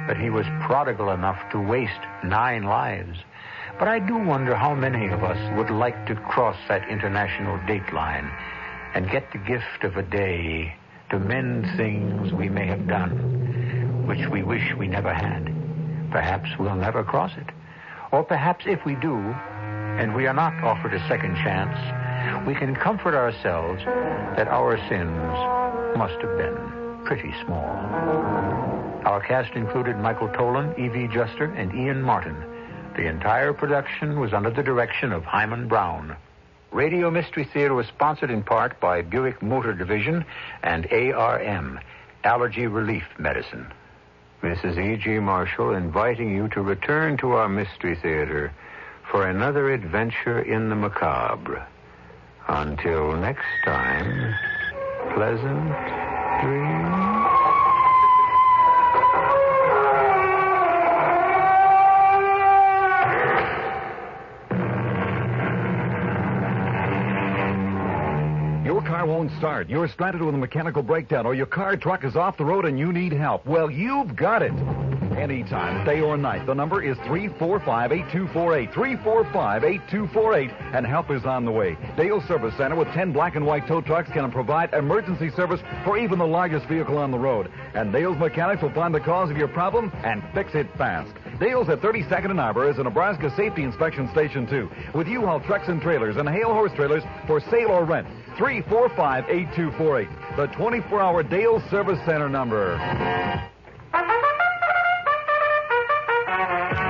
that he was prodigal enough to waste 9 lives. But I do wonder how many of us would like to cross that international dateline and get the gift of a day to mend things we may have done, which we wish we never had. Perhaps we'll never cross it. Or perhaps if we do, and we are not offered a second chance, we can comfort ourselves that our sins must have been pretty small. Our cast included Michael Tolan, E.V. Juster, and Ian Martin. The entire production was under the direction of Hyman Brown. Radio Mystery Theater was sponsored in part by Buick Motor Division and ARM, Allergy Relief Medicine. This is E.G. Marshall inviting you to return to our Mystery Theater for another adventure in the macabre. Until next time, pleasant dreams. Your car won't start. You're stranded with a mechanical breakdown, or your car truck is off the road and you need help. Well, you've got it. Anytime, day or night. The number is 345-8248. 345-8248. And help is on the way. Dale Service Center with 10 black and white tow trucks can provide emergency service for even the largest vehicle on the road. And Dale's mechanics will find the cause of your problem and fix it fast. Dale's at 32nd and Arbor is a Nebraska safety inspection station, too, with U-Haul trucks and trailers and Hale horse trailers for sale or rent. 345-8248. The 24-hour Dale Service Center number.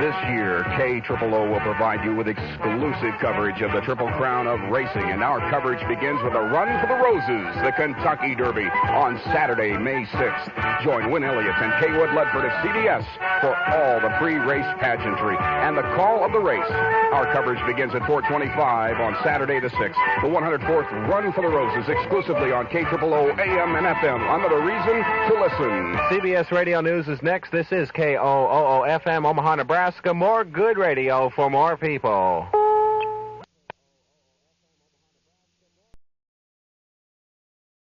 This year, KOOO will provide you with exclusive coverage of the Triple Crown of Racing, and our coverage begins with a Run for the Roses, the Kentucky Derby, on Saturday, May 6th. Join Win Elliott and Kaywood Ledford of CBS for all the pre-race pageantry and the call of the race. Our coverage begins at 4:25 on Saturday the 6th. The 104th Run for the Roses, exclusively on KOOO AM and FM. Another reason to listen. CBS Radio News is next. This is KOOO FM, Omaha, Nebraska. More good radio for more people.